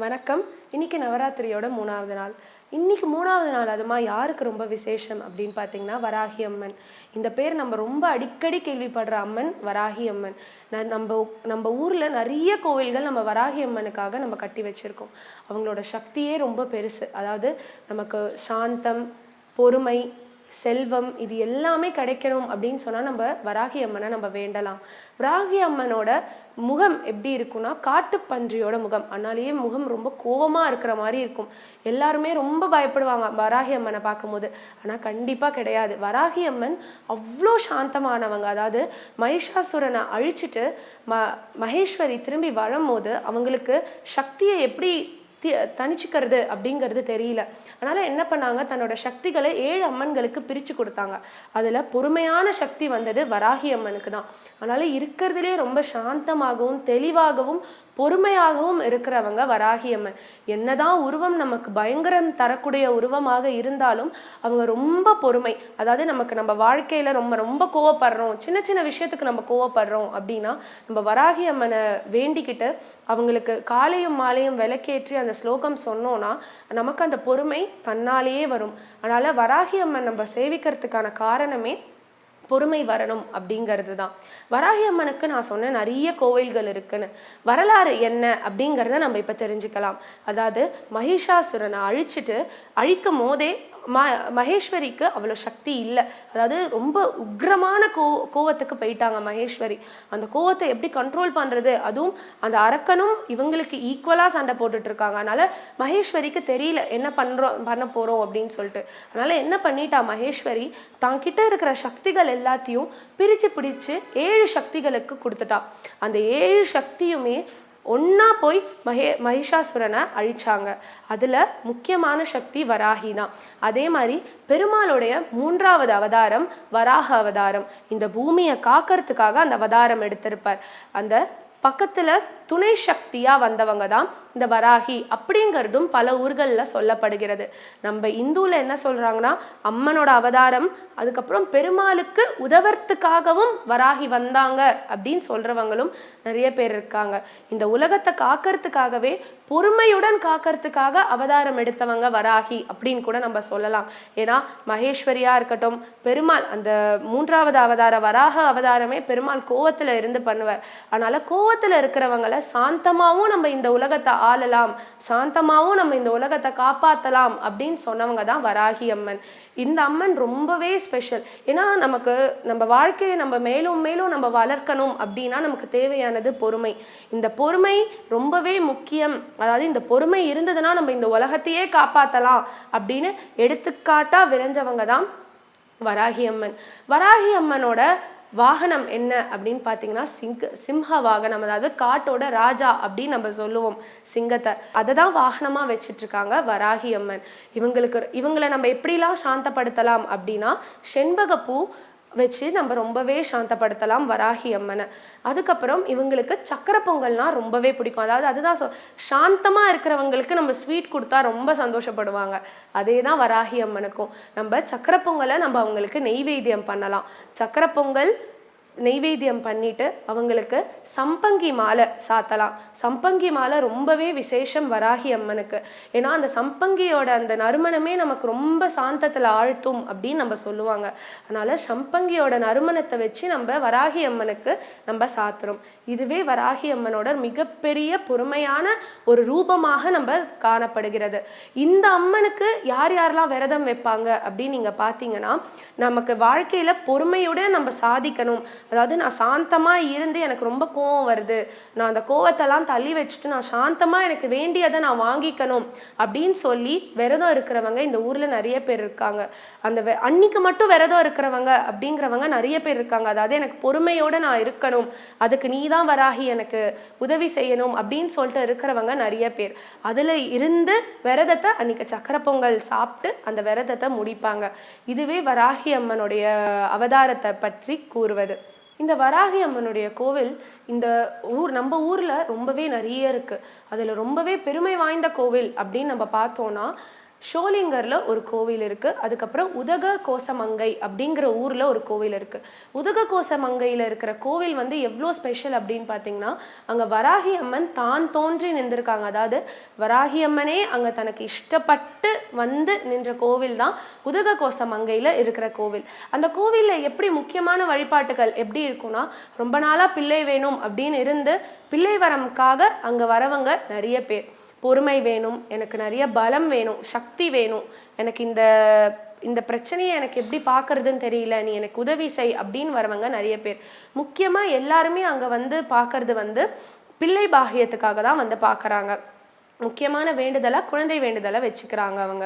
வணக்கம். இன்னைக்கு நவராத்திரியோட 3வது நாள். இன்னைக்கு 3வது நாள் அதுமா யாருக்கு ரொம்ப விசேஷம் அப்படின்னு பார்த்தீங்கன்னா வராகி அம்மன். இந்த பேர் நம்ம ரொம்ப அடிக்கடி கேள்விப்படுற அம்மன் வராகி அம்மன். நம்ம நம்ம ஊரில் நிறைய கோவில்கள் நம்ம வராகி அம்மனுக்காக நம்ம கட்டி வச்சுருக்கோம். அவங்களோட சக்தியே ரொம்ப பெருசு. அதாவது நமக்கு சாந்தம், பொறுமை, செல்வம் இது எல்லாமே கிடைக்கணும் அப்படின்னு சொன்னால் நம்ம வராகி அம்மனை நம்ம வேண்டலாம். வராகி அம்மனோட முகம் எப்படி இருக்குன்னா காட்டுப்பன்றியோட முகம். அதனாலேயே முகம் ரொம்ப கோவமாக இருக்கிற மாதிரி இருக்கும். எல்லாருமே ரொம்ப பயப்படுவாங்க வராகி அம்மனை பார்க்கும்போது. ஆனால் கண்டிப்பாக கிடையாது. வராகி அம்மன் அவ்வளோ சாந்தமானவங்க. அதாவது மகிஷாசுரனை அழிச்சிட்டு மகேஸ்வரி திரும்பி வரும்போது அவங்களுக்கு சக்தியை எப்படி தனிச்சுக்கிறது அப்படிங்கிறது தெரியல. அதனால என்ன பண்ணாங்க, தன்னோட சக்திகளை 7 அம்மன்களுக்கு பிரித்து கொடுத்தாங்க. அதில் பொறுமையான சக்தி வந்தது வராகி அம்மனுக்கு தான். அதனால இருக்கிறதுலே ரொம்ப சாந்தமாகவும் தெளிவாகவும் பொறுமையாகவும் இருக்கிறவங்க வராகி அம்மன். என்னதான் உருவம் நமக்கு பயங்கரம் தரக்கூடிய உருவமாக இருந்தாலும் அவங்க ரொம்ப பொறுமை. அதாவது நம்ம வாழ்க்கையில ரொம்ப கோவப்படுறோம், சின்ன சின்ன விஷயத்துக்கு நம்ம கோவப்படுறோம் அப்படின்னா நம்ம வராகி அம்மனை வேண்டிக்கிட்டு அவங்களுக்கு காலையும் மாலையும் விளக்கேற்றி அந்த ஸ்லோகம் சொன்னோன்னா நமக்கு அந்த பொறுமை தன்னாலேயே வரும். அதனால வராகி அம்மன் நம்ம சேவிக்கிறதுக்கான காரணமே பொறுமை வரணும் அப்படிங்கிறது தான். வராகி அம்மனுக்கு நான் சொன்ன நிறைய கோவில்கள் இருக்குன்னு. வரலாறு என்ன அப்படிங்கிறத நம்ம இப்போ தெரிஞ்சுக்கலாம். அதாவது மகிஷாசுரனை அழிக்கும் போதே மகேஸ்வரிக்கு அவ்வளோ சக்தி இல்லை. அதாவது ரொம்ப உக்ரமான கோவத்துக்கு போயிட்டாங்க மகேஸ்வரி. அந்த கோவத்தை எப்படி கண்ட்ரோல் பண்ணுறது, அதுவும் அந்த அரக்கனும் இவங்களுக்கு ஈக்குவலாக சண்டை போட்டுட்டு இருக்காங்க. அதனால மகேஸ்வரிக்கு தெரியல என்ன பண்ண போகிறோம் அப்படின்னு சொல்லிட்டு. அதனால என்ன பண்ணிட்டா மகேஸ்வரி, தான் கிட்ட இருக்கிற சக்திகள் எல்லாத்தையும் பிரித்து 7 சக்திகளுக்கு கொடுத்துட்டா. அந்த 7 சக்தியுமே ஒன்னா போய் மகிஷாசுரனை அழிச்சாங்க. அதுல முக்கியமான சக்தி வராகி தான். அதே மாதிரி பெருமாளுடைய 3வது அவதாரம் வராக அவதாரம். இந்த பூமியை காக்கிறதுக்காக அந்த அவதாரம் எடுத்திருப்பார். அந்த பக்கத்துல துணை சக்தியா வந்தவங்க தான் இந்த வராகி அப்படிங்கிறதும் பல ஊர்களில் சொல்லப்படுகிறது. நம்ம இந்துவில் என்ன சொல்றாங்கன்னா அம்மனோட அவதாரம், அதுக்கப்புறம் பெருமாளுக்கு உதவறதுக்காகவும் வராகி வந்தாங்க அப்படின்னு சொல்றவங்களும் நிறைய பேர் இருக்காங்க. இந்த உலகத்தை காக்கிறதுக்காகவே பொறுமையுடன் காக்கிறதுக்காக அவதாரம் எடுத்தவங்க வராகி அப்படின்னு கூட நம்ம சொல்லலாம். ஏன்னா மகேஸ்வரியா இருக்கட்டும், பெருமாள் அந்த 3வது அவதார வராக அவதாரமே பெருமாள் கோவத்துல இருந்து பண்ணுவார். அதனால கோவத்துல இருக்கிறவங்களை சாந்தமாவும் நம்ம இந்த உலகத்தை ஆளலாம், சாந்தமாவும் நம்ம இந்த உலகத்தை காப்பாற்றலாம் அப்படின்னு சொன்னவங்க தான் வராகி அம்மன். இந்த அம்மன் ரொம்பவே ஸ்பெஷல். ஏன்னா நம்ம வாழ்க்கையை நம்ம மேலும் மேலும் நம்ம வளர்க்கணும் அப்படின்னா நமக்கு தேவையானது பொறுமை. இந்த பொறுமை ரொம்பவே முக்கியம். அதாவது இந்த பொறுமை இருந்ததுன்னா நம்ம இந்த உலகத்தையே காப்பாற்றலாம் அப்படின்னு எடுத்துக்காட்டா விளைஞ்சவங்க தான் வராகி அம்மன். வராகி அம்மனோட வாகனம் என்ன அப்படின்னு பார்த்தீங்கன்னா சிம்ஹ வாகனம். அதாவது காட்டோட ராஜா அப்படின்னு நம்ம சொல்லுவோம் சிங்கத்தை. அதை தான் வாகனமாக வச்சுட்டு இருக்காங்க வராகி அம்மன். இவங்களை நம்ம எப்படிலாம் சாந்தப்படுத்தலாம் அப்படின்னா செண்பகப்பூ வச்சு நம்ம ரொம்பவே சாந்தப்படுத்தலாம் வராகி அம்மனை. அதுக்கப்புறம் இவங்களுக்கு சக்கரை பொங்கல்னா ரொம்பவே பிடிக்கும். அதாவது அதுதான் சாந்தமாக இருக்கிறவங்களுக்கு நம்ம ஸ்வீட் கொடுத்தா ரொம்ப சந்தோஷப்படுவாங்க. அதே தான் வராகி அம்மனுக்கும். நம்ம சக்கரை பொங்கலை நம்ம அவங்களுக்கு நெய்வேத்தியம் பண்ணலாம். சக்கரை பொங்கல் நெய்வேத்தியம் பண்ணிட்டு அவங்களுக்கு சம்பங்கி மாலை சாத்தலாம். சம்பங்கி மாலை ரொம்பவே விசேஷம் வராகி அம்மனுக்கு. ஏன்னா அந்த சம்பங்கியோட அந்த நறுமணமே நமக்கு ரொம்ப சாந்தத்தில் ஆழ்த்தும் அப்படின்னு நம்ம சொல்லுவாங்க. அதனால சம்பங்கியோட நறுமணத்தை வச்சு நம்ம வராகி அம்மனுக்கு நம்ம சாத்துறோம். இதுவே வராகி அம்மனோட மிகப்பெரிய பொறுமையான ஒரு ரூபமாக நம்ம காணப்படுகிறது. இந்த அம்மனுக்கு யாரெல்லாம் விரதம் வைப்பாங்க அப்படின்னு நீங்க பார்த்தீங்கன்னா, நமக்கு வாழ்க்கையில பொறுமையுடன் நம்ம சாதிக்கணும். அதாவது நான் சாந்தமாக இருந்து எனக்கு ரொம்ப கோவம் வருது, நான் அந்த கோவத்தெல்லாம் தள்ளி வச்சுட்டு நான் சாந்தமாக எனக்கு வேண்டியதை நான் வாங்கிக்கணும் அப்படின்னு சொல்லி விரதம் இருக்கிறவங்க இந்த ஊரில் நிறைய பேர் இருக்காங்க. அந்த அன்னைக்கு மட்டும் விரதம் இருக்கிறவங்க அப்படிங்கிறவங்க நிறைய பேர் இருக்காங்க. அதாவது எனக்கு பொறுமையோடு நான் இருக்கணும், அதுக்கு நீ தான் வராகி எனக்கு உதவி செய்யணும் அப்படின்னு சொல்லிட்டு இருக்கிறவங்க நிறைய பேர். அதில் இருந்து விரதத்தை அன்னைக்கு சக்கரை பொங்கல் சாப்பிட்டு அந்த விரதத்தை முடிப்பாங்க. இதுவே வராகி அம்மனுடைய அவதாரத்தை பற்றி கூறுவது. இந்த வராகி அம்மனுடைய கோவில் நம்ம ஊரில் ரொம்பவே நிறைய இருக்குது. அதில் ரொம்பவே பெருமை வாய்ந்த கோவில் அப்படின்னு நம்ம பார்த்தோன்னா ஷோலிங்கர்ல ஒரு கோவில் இருக்கு. அதுக்கப்புறம் உதக கோசமங்கை அப்படிங்கிற ஊர்ல ஒரு கோவில் இருக்கு. உதக கோசமங்கையில இருக்கிற கோவில் வந்து எவ்வளோ ஸ்பெஷல் அப்படின்னு பார்த்தீங்கன்னா, அங்க வராகி அம்மன் தான் தோன்றி நின்றுருக்காங்க. அதாவது வராகி அம்மனே அங்க தனக்கு இஷ்டப்பட்டு வந்து நின்ற கோவில் தான் உதக கோசமங்கையில இருக்கிற கோவில். அந்த கோவில்ல எப்படி முக்கியமான வழிபாட்டுகள் எப்படி இருக்கும்னா, ரொம்ப நாளா பிள்ளை வேணும் அப்படின்னு இருந்து பிள்ளை வரம்காக அங்க வரவங்க நிறைய பேர். பொறுமை வேணும், எனக்கு நிறைய பலம் வேணும், சக்தி வேணும், எனக்கு இந்த இந்த பிரச்சனையை எனக்கு எப்படி பார்க்கறதுன்னு தெரியல, நீ எனக்கு உதவி செய் அப்படின்னு வரவங்க நிறைய பேர். முக்கியமாக எல்லாருமே அங்கே வந்து பார்க்கறது வந்து பிள்ளை பாகியத்துக்காக தான் வந்து பார்க்குறாங்க. முக்கியமான வேண்டுதலாக குழந்தை வேண்டுதலை வச்சுக்கிறாங்க அவங்க.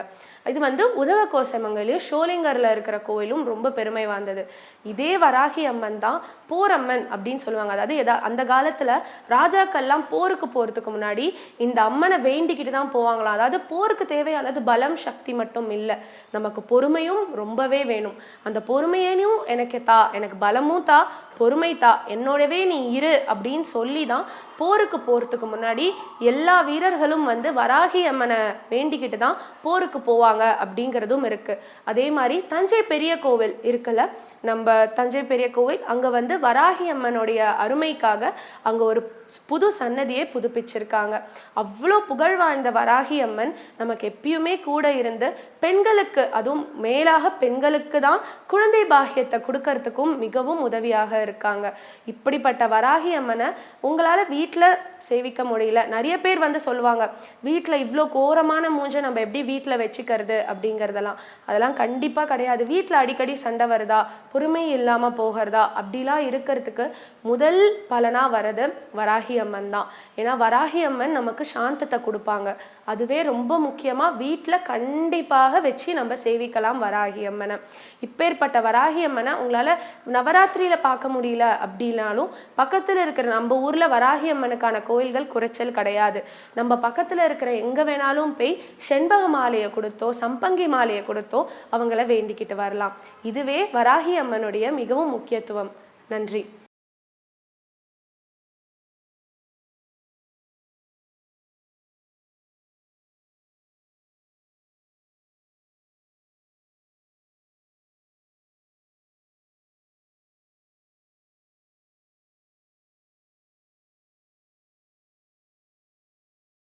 இது வந்து உதக கோசமங்கலையும் ஷோலிங்கரில் இருக்கிற கோயிலும் ரொம்ப பெருமை வாய்ந்தது. இதே வராகி அம்மன் தான் போரம்மன் அப்படின்னு சொல்லுவாங்க. அதாவது அந்த காலத்தில் ராஜாக்கள்லாம் போருக்கு போகிறதுக்கு முன்னாடி இந்த அம்மனை வேண்டிக்கிட்டு தான் போவாங்களாம். அதாவது போருக்கு தேவையானது பலம் சக்தி மட்டும் இல்லை, நமக்கு பொறுமையும் ரொம்பவே வேணும். அந்த பொறுமையையும் எனக்கு தா, எனக்கு பலமும் தா, பொறுமை தா, என்னோடவே நீ இரு அப்படின்னு சொல்லி தான் போருக்கு போகிறதுக்கு முன்னாடி எல்லா வீரர்களும் வந்து வராகி அம்மனை வேண்டிக்கிட்டு தான் போருக்கு போவாங்க அப்படிங்கிறதும் இருக்கு. அதே மாதிரி தஞ்சை பெரிய கோவில் இருக்குல்ல, நம்ம தஞ்சை பெரிய கோவில் அங்க வந்து வராகி அம்மனுடைய அருமைக்காக அங்க ஒரு புது சன்னதியை புதுப்பிச்சிருக்காங்க. அவ்வளோ புகழ் வாய்ந்த வராகி அம்மன் நமக்கு எப்பயுமே கூட இருந்து பெண்களுக்கு, அதுவும் மேலாக பெண்களுக்கு தான் குழந்தை பாகியத்தை கொடுக்கறதுக்கும் மிகவும் உதவியாக இருக்காங்க. இப்படிப்பட்ட வராகி அம்மனை உங்களால் வீட்டில் சேவிக்க முடியல. நிறைய பேர் வந்து சொல்லுவாங்க, வீட்டில் இவ்வளோ கோரமான மூஞ்சை நம்ம எப்படி வீட்டில் வச்சுக்கிறது அப்படிங்கிறதெல்லாம். அதெல்லாம் கண்டிப்பாக கிடையாது. வீட்டில் அடிக்கடி சண்டை வருதா, பொறுமை இல்லாமல் போகிறதா, அப்படிலாம் இருக்கிறதுக்கு முதல் பலனாக வர்றது வராகி அம்மன் தான். ஏன்னா வராகி அம்மன் நமக்கு சாந்தத்தை கொடுப்பாங்க. அதுவே ரொம்ப முக்கியமாக வீட்டில் கண்டிப்பாக வச்சு நம்ம சேவிக்கலாம் வராகி அம்மனை. இப்பேற்பட்ட வராகி அம்மனை உங்களால் நவராத்திரியில் பார்க்க முடியல அப்படின்னாலும் பக்கத்தில் இருக்கிற நம்ம ஊரில் வராகி அம்மனுக்கான கோயில்கள் குறைச்சல் கிடையாது. நம்ம பக்கத்தில் இருக்கிற எங்கே வேணாலும் போய் செண்பக மாலையை கொடுத்தோ சம்பங்கி மாலையை கொடுத்தோ அவங்கள வேண்டிக்கிட்டு வரலாம். இதுவே வராகி அம்மனுடைய மிகவும் முக்கியத்துவம். நன்றி.